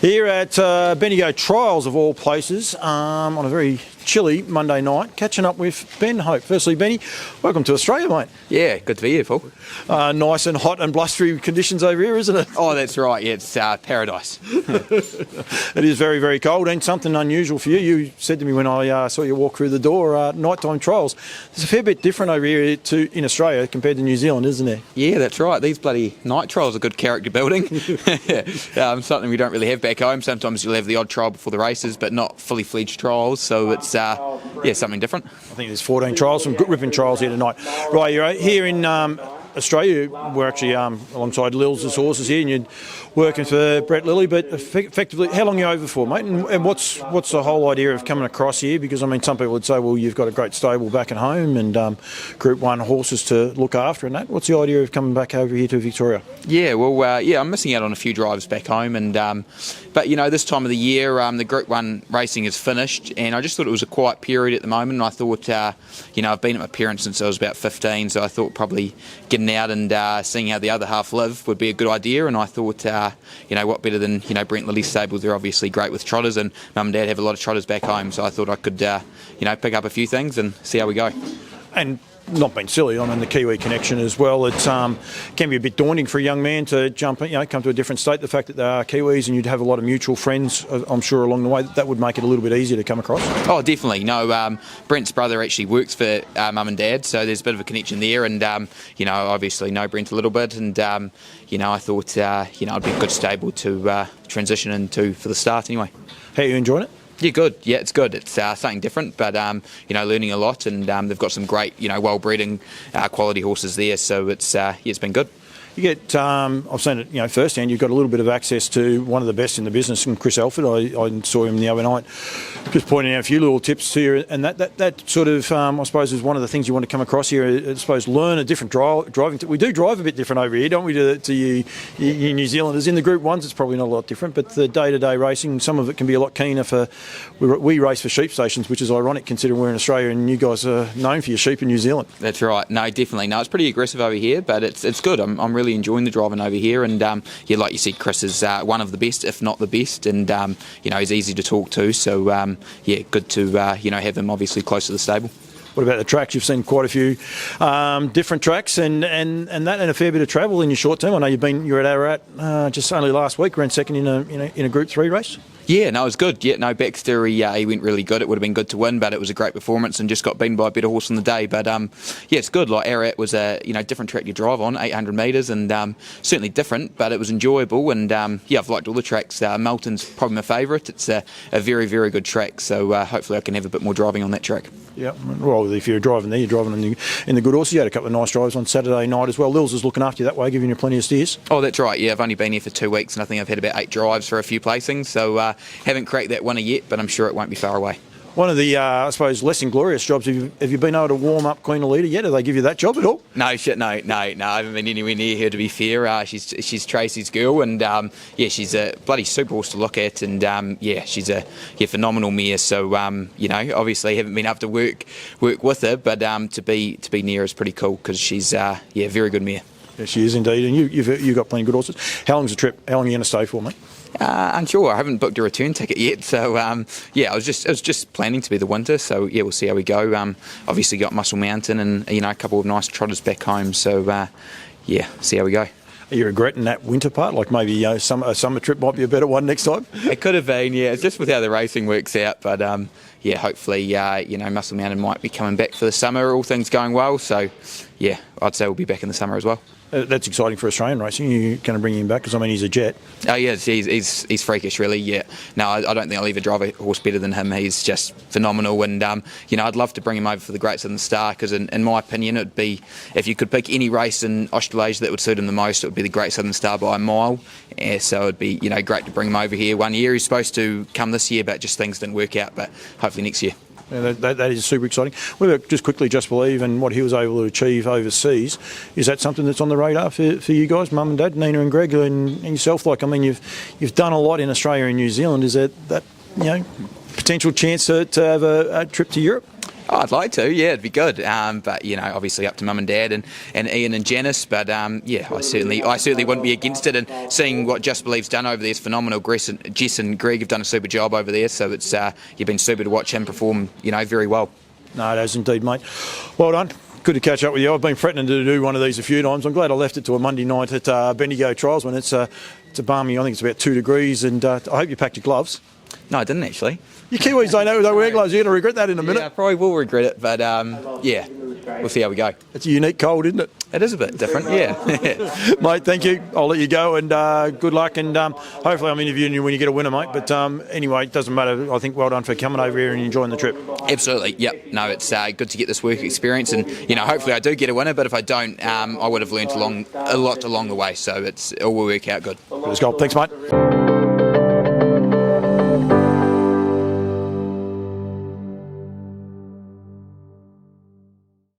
Here at Bendigo Trials, of all places, on a very chilly Monday night, catching up with Ben Hope. Firstly, Benny, welcome to Australia, mate. Yeah, good to be here, Paul. Nice and hot and blustery conditions over here, isn't it? Oh, that's right. Yeah, it's paradise. It is very, very cold and something unusual for you. You said to me when I saw you walk through the door, nighttime trials. There's a fair bit different over here in Australia compared to New Zealand, isn't there? Yeah, that's right. These bloody night trials are good character building. Something we don't really have back home. Sometimes you'll have the odd trial before the races, but not fully fledged trials. So it's something different. I think there's 14 trials, some good ripping trials here tonight. Right, you're here in Australia. We're actually alongside Lill's horses here, and you're working for Brent Lilley. But effectively, how long are you over for, mate? And what's the whole idea of coming across here? Because I mean, some people would say, well, you've got a great stable back at home and Group 1 horses to look after, and that. What's the idea of coming back over here to Victoria? Yeah, well, I'm missing out on a few drives back home, and but you know, this time of the year, the Group 1 racing is finished, and I just thought it was a quiet period at the moment. And I thought, I've been at my parents since I was about 15, so I thought probably getting out and seeing how the other half live would be a good idea. And I thought, what better than Brent Lilley's stables? They're obviously great with trotters, and Mum and Dad have a lot of trotters back home, so I thought I could pick up a few things and see how we go. And not being silly, I mean, the Kiwi connection as well. It can be a bit daunting for a young man to come to a different state. The fact that they are Kiwis and you'd have a lot of mutual friends, I'm sure, along the way, that would make it a little bit easier to come across. Oh, definitely. No, Brent's brother actually works for Mum and Dad, so there's a bit of a connection there. And, obviously know Brent a little bit. And, I thought, it'd be a good stable to transition into for the start anyway. How are you enjoying it? Yeah, good. Yeah, it's good. It's something different, but learning a lot, and they've got some great, well-bred and quality horses there. So it's been good. You get, I've seen it, firsthand. You've got a little bit of access to one of the best in the business, and Chris Alford. I saw him the other night, just pointing out a few little tips to you, and that sort of, I suppose, is one of the things you want to come across here. I suppose learn a different driving. We do drive a bit different over here, don't we? To you New Zealanders. In the Group 1s, it's probably not a lot different, but the day-to-day racing, some of it can be a lot keener for. We race for sheep stations, which is ironic considering we're in Australia and you guys are known for your sheep in New Zealand. That's right. No, definitely. No, it's pretty aggressive over here, but it's good. I'm really enjoying the driving over here, and like you said, Chris is one of the best, if not the best, and he's easy to talk to, so good to have him obviously close to the stable. What about the tracks? You've seen quite a few different tracks and a fair bit of travel in your short term. I know you're at Ararat just only last week, ran second in a Group 3 race. Yeah, no, it was good. Yeah, no, Baxter, he went really good. It would have been good to win, but it was a great performance and just got beaten by a better horse on the day. But it's good. Like Ararat was a different track to drive on, 800 metres, and certainly different, but it was enjoyable. And I've liked all the tracks. Melton's probably my favourite. It's a very, very good track. So hopefully I can have a bit more driving on that track. Yeah, well, if you're driving there, you're driving in the good horses. You had a couple of nice drives on Saturday night as well. Lils is looking after you that way, giving you plenty of steers. Oh, that's right. Yeah, I've only been here for 2 weeks, and I think I've had about 8 drives for a few placings. So haven't cracked that winner yet, but I'm sure it won't be far away. One of the, I suppose, less inglorious jobs, have you been able to warm up Queen Alida yet? Do they give you that job at all? No, I haven't been anywhere near her, to be fair. She's Tracy's girl, and she's a bloody super horse to look at, and she's a phenomenal mare. So obviously haven't been able to work with her, but to be near her is pretty cool because she's a very good mare. Yeah, she is indeed, and you've got plenty of good horses. How long's the trip? How long are you going to stay for, mate? Unsure. I haven't booked a return ticket yet, so it was just planning to be the winter. So we'll see how we go. Obviously got Muscle Mountain and a couple of nice trotters back home. So see how we go. Are you regretting that winter part? Like maybe a summer trip might be a better one next time? It could have been, yeah. It's just with how the racing works out. But hopefully Muscle Mountain might be coming back for the summer. All things going well. So I'd say we'll be back in the summer as well. That's exciting for Australian racing. You're going to bring him back because he's a jet. Oh yeah, he's freakish, really. Yeah, no, I don't think I'll ever drive a horse better than him. He's just phenomenal, and I'd love to bring him over for the Great Southern Star because, in my opinion, it'd be, if you could pick any race in Australasia that would suit him the most, it would be the Great Southern Star by a mile. Yeah, so it'd be great to bring him over here. One year he's supposed to come this year, but just things didn't work out. But hopefully next year. Yeah, that is super exciting. What about just quickly Just Believe and what he was able to achieve overseas? Is that something that's on the radar for you guys, Mum and Dad, Nina and Greg, and yourself? You've done a lot in Australia and New Zealand. Is that potential chance to have a trip to Europe? Oh, I'd like to, yeah, it'd be good. But obviously up to Mum and Dad and Ian and Janice. But yeah, I certainly wouldn't be against it. And seeing what Just Believe's done over there is phenomenal. Jess and Greg have done a super job over there. So it's you've been super to watch him perform, very well. No, it has indeed, mate. Well done. Good to catch up with you. I've been threatening to do one of these a few times. I'm glad I left it to a Monday night at Bendigo Trials when it's a balmy, I think it's about 2 degrees, and I hope you packed your gloves. No, I didn't actually. You Kiwis don't know they wear gloves. You're going to regret that in a minute. Yeah, I probably will regret it, but yeah, we'll see how we go. It's a unique cold, isn't it? It is a bit different, yeah. Mate, thank you. I'll let you go, and good luck, and hopefully I'm interviewing you when you get a winner, mate. But anyway, it doesn't matter. I think well done for coming over here and enjoying the trip. Absolutely, yep. No, it's good to get this work experience, and hopefully I do get a winner, but if I don't, I would have learnt a lot along the way, so it will work out good. Let's go. Thanks, mate.